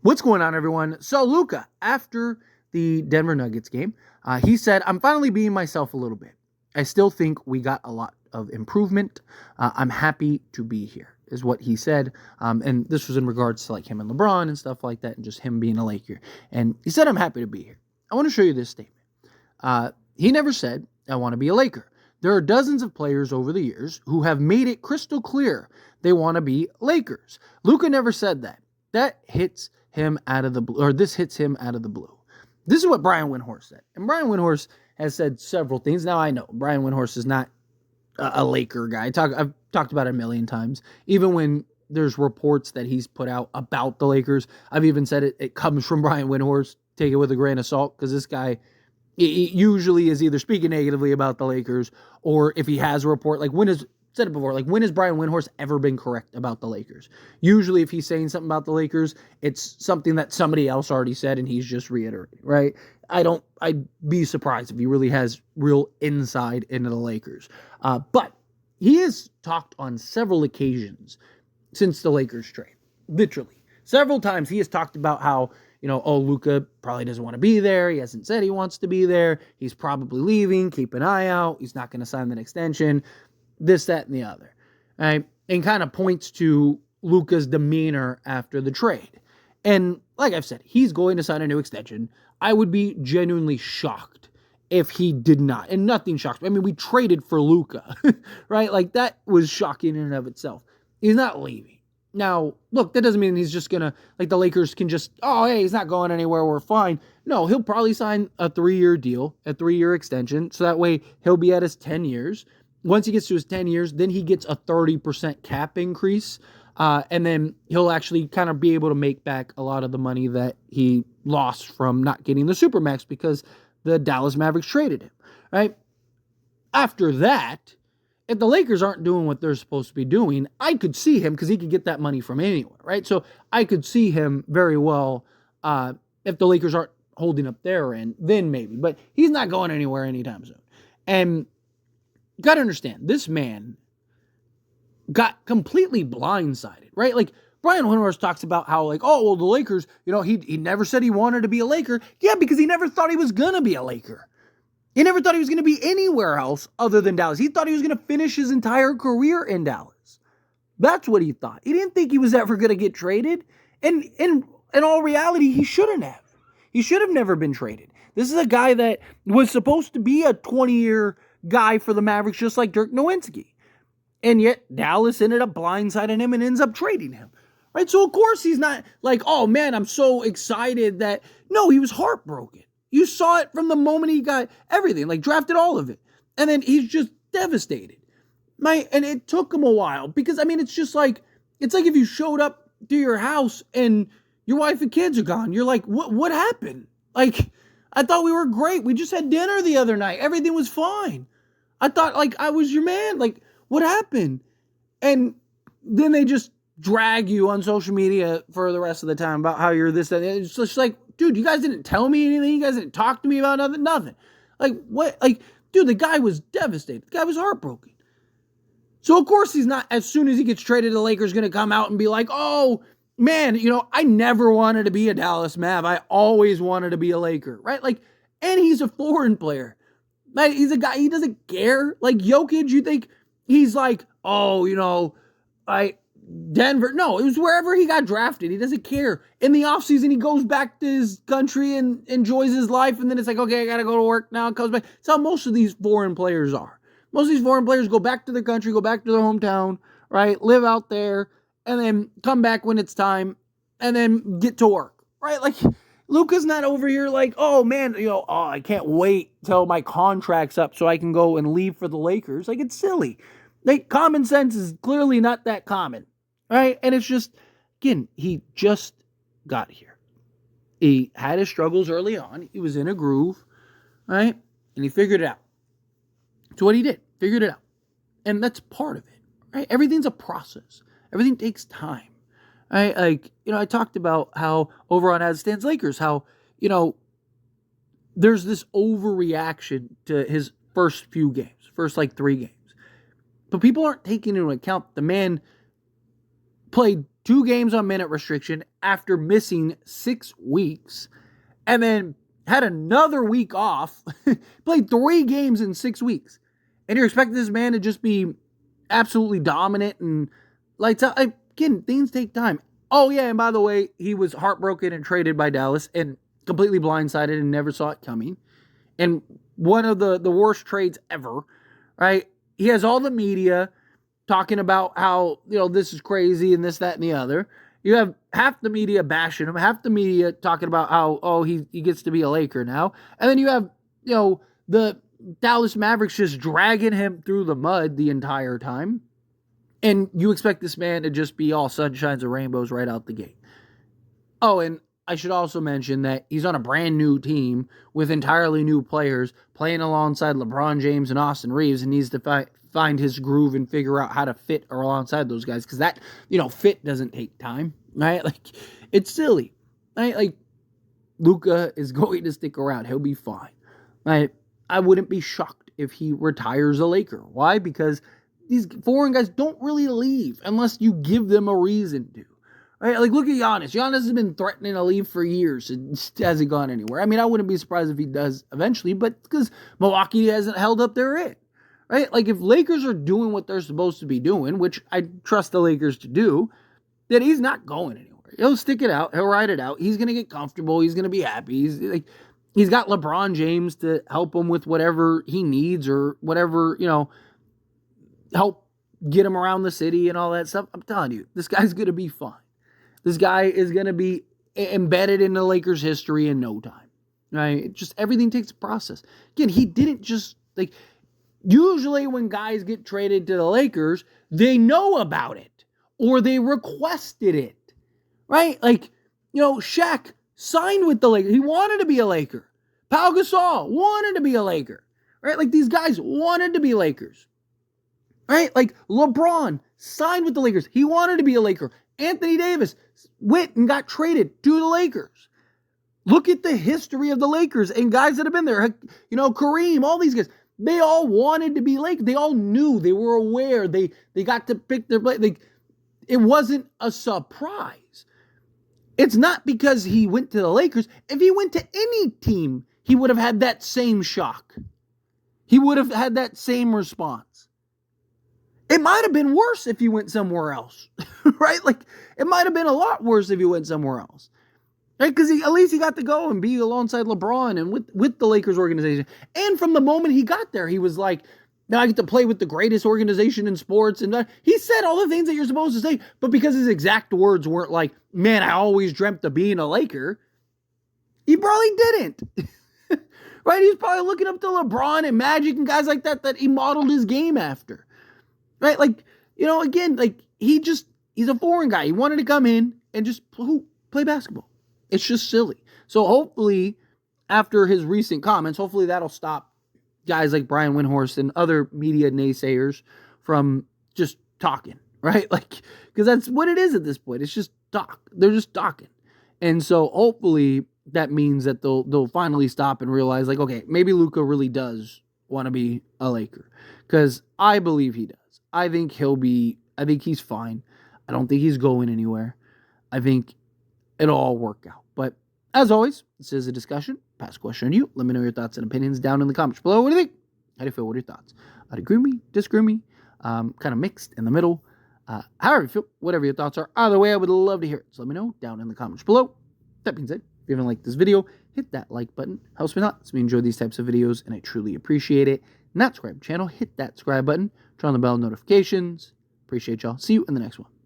What's going on, everyone? So Luka, after the Denver Nuggets game, he said, "I'm finally being myself a little bit. I still think we got a lot of improvement. I'm happy to be here," is what he said. And this was in regards to like him and LeBron and stuff like that, and just him being a Laker. And he said, "I'm happy to be here." I want to show you this statement. He never said, "I want to be a Laker." There are dozens of players over the years who have made it crystal clear they want to be Lakers. Luka never said that. That hits him out of the blue, or this hits him out of the blue. This is what Brian Windhorst said. And Brian Windhorst has said several things. Now, I know Brian Windhorst is not a Laker guy. I've talked about it a million times. Even when there's reports that he's put out about the Lakers, I've even said it comes from Brian Windhorst. Take it with a grain of salt, because this guy he usually is either speaking negatively about the Lakers, or if he has a report, like when has Brian Windhorst ever been correct about the Lakers? Usually if he's saying something about the Lakers, it's something that somebody else already said and he's just reiterating, right? I'd be surprised if he really has real insight into the Lakers. But he has talked on several occasions since the Lakers trade. Literally. Several times he has talked about how, Luka probably doesn't want to be there. He hasn't said he wants to be there. He's probably leaving. Keep an eye out. He's not going to sign that extension. This, that, and the other. Right? And kind of points to Luka's demeanor after the trade. And like I've said, he's going to sign a new extension. I would be genuinely shocked if he did not. And nothing shocks me. I mean, we traded for Luka, right? Like, that was shocking in and of itself. He's not leaving. Now, look, that doesn't mean he's just going to, like, the Lakers can just, hey, he's not going anywhere, we're fine. No, he'll probably sign a 3-year deal, a 3-year extension, so that way he'll be at his 10 years. Once he gets to his 10 years, then he gets a 30% cap increase, and then he'll actually kind of be able to make back a lot of the money that he lost from not getting the Supermax because the Dallas Mavericks traded him, right? After that, if the Lakers aren't doing what they're supposed to be doing, I could see him, because he could get that money from anywhere, right? So I could see him very well, if the Lakers aren't holding up their end, then maybe. But he's not going anywhere anytime soon. And you got to understand, this man got completely blindsided, right? Like, Brian Windhorst talks about how, like, the Lakers, he never said he wanted to be a Laker. Yeah, because he never thought he was going to be a Laker. He never thought he was going to be anywhere else other than Dallas. He thought he was going to finish his entire career in Dallas. That's what he thought. He didn't think he was ever going to get traded. And in all reality, he shouldn't have. He should have never been traded. This is a guy that was supposed to be a 20-year guy for the Mavericks, just like Dirk Nowitzki. And yet Dallas ended up blindsiding him and ends up trading him. Right? So of course he's not like, oh man, I'm so excited that... No, he was heartbroken. You saw it from the moment he got everything, like drafted all of it. And then he's just devastated. And it took him a while, because, I mean, it's like if you showed up to your house and your wife and kids are gone. You're like, what happened? Like, I thought we were great. We just had dinner the other night. Everything was fine. I thought, like, I was your man. Like, what happened? And then they just drag you on social media for the rest of the time about how you're this, that. It's just like, dude, you guys didn't tell me anything. You guys didn't talk to me about nothing. Like, what? Like, dude, the guy was devastated. The guy was heartbroken. So, of course, he's not, as soon as he gets traded, the Lakers going to come out and be like, oh, man, I never wanted to be a Dallas Mav. I always wanted to be a Laker, right? Like, and he's a foreign player. Like, he's a guy, he doesn't care. Like, Jokic, you think he's like, Denver. No, it was wherever he got drafted. He doesn't care. In the offseason, he goes back to his country and enjoys his life. And then it's like, okay, I got to go to work now. Comes back. That's how most of these foreign players are. Most of these foreign players go back to their country, go back to their hometown, right? Live out there, and then come back when it's time, and then get to work, right? Like, Luka's not over here like, oh, man, I can't wait till my contract's up so I can go and leave for the Lakers. Like, it's silly. Like, common sense is clearly not that common. Right? And it's just, again, he just got here. He had his struggles early on. He was in a groove, right? And he figured it out. So what he did, figured it out. And that's part of it, right? Everything's a process. Everything takes time, right? Like, I talked about how over on As It Stands Lakers, how, there's this overreaction to his first few games, first like 3 games. But people aren't taking into account the man played 2 games on minute restriction after missing 6 weeks, and then had another week off, played 3 games in 6 weeks. And you're expecting this man to just be absolutely dominant and lights out. Again, things take time. Oh, yeah, and by the way, he was heartbroken and traded by Dallas and completely blindsided and never saw it coming. And one of the worst trades ever, right? He has all the media talking about how, this is crazy and this, that, and the other. You have half the media bashing him, half the media talking about how, he gets to be a Laker now. And then you have, the Dallas Mavericks just dragging him through the mud the entire time. And you expect this man to just be all sunshines and rainbows right out the gate. Oh, and I should also mention that he's on a brand new team with entirely new players playing alongside LeBron James and Austin Reeves, and needs to find his groove and figure out how to fit alongside those guys, because that, fit doesn't take time, right? Like, it's silly, right? Like, Luka is going to stick around. He'll be fine, right? I wouldn't be shocked if he retires a Laker. Why? Because these foreign guys don't really leave unless you give them a reason to. Right? Like, look at Giannis. Giannis has been threatening to leave for years and hasn't gone anywhere. I mean, I wouldn't be surprised if he does eventually, but because Milwaukee hasn't held up their end. Right? Like, if Lakers are doing what they're supposed to be doing, which I trust the Lakers to do, then he's not going anywhere. He'll stick it out. He'll ride it out. He's going to get comfortable. He's going to be happy. He's got LeBron James to help him with whatever he needs or whatever, help get him around the city and all that stuff. I'm telling you, this guy's going to be fine. This guy is going to be embedded in the Lakers' history in no time, right? Just everything takes a process. Again, he didn't just, usually when guys get traded to the Lakers, they know about it or they requested it, right? Shaq signed with the Lakers. He wanted to be a Laker. Pau Gasol wanted to be a Laker, right? These guys wanted to be Lakers, right? LeBron signed with the Lakers. He wanted to be a Laker. Anthony Davis went and got traded to the Lakers. Look at the history of the Lakers and guys that have been there. Kareem, all these guys. They all wanted to be Lakers. They all knew. They were aware. They got to pick their place. It wasn't a surprise. It's not because he went to the Lakers. If he went to any team, he would have had that same shock. He would have had that same response. It might have been worse if he went somewhere else, right? It might have been a lot worse if he went somewhere else, right? Because at least he got to go and be alongside LeBron and with the Lakers organization. And from the moment he got there, he was like, now I get to play with the greatest organization in sports. And he said all the things that you're supposed to say, but because his exact words weren't like, man, I always dreamt of being a Laker, he probably didn't. Right? He was probably looking up to LeBron and Magic and guys like that he modeled his game after. Right? Again, he's a foreign guy. He wanted to come in and just play basketball. It's just silly. So hopefully, after his recent comments, hopefully that'll stop guys like Brian Windhorst and other media naysayers from just talking, right? Because that's what it is at this point. It's just talk. They're just talking. And so hopefully that means that they'll finally stop and realize, okay, maybe Luka really does want to be a Laker. Because I believe he does. I think he's fine. I don't think he's going anywhere. I think it'll all work out. But as always, this is a discussion. Pass a question on you. Let me know your thoughts and opinions down in the comments below. What do you think? How do you feel? What are your thoughts? Agree with me? Disagree with me? Kind of mixed in the middle. However you feel, whatever your thoughts are. Either way, I would love to hear it. So let me know down in the comments below. That being said, if you haven't liked this video, hit that like button. Helps me a lot. Lets me enjoy these types of videos, and I truly appreciate it. Not subscribe channel, hit that subscribe button. Turn on the bell notifications. Appreciate y'all. See you in the next one.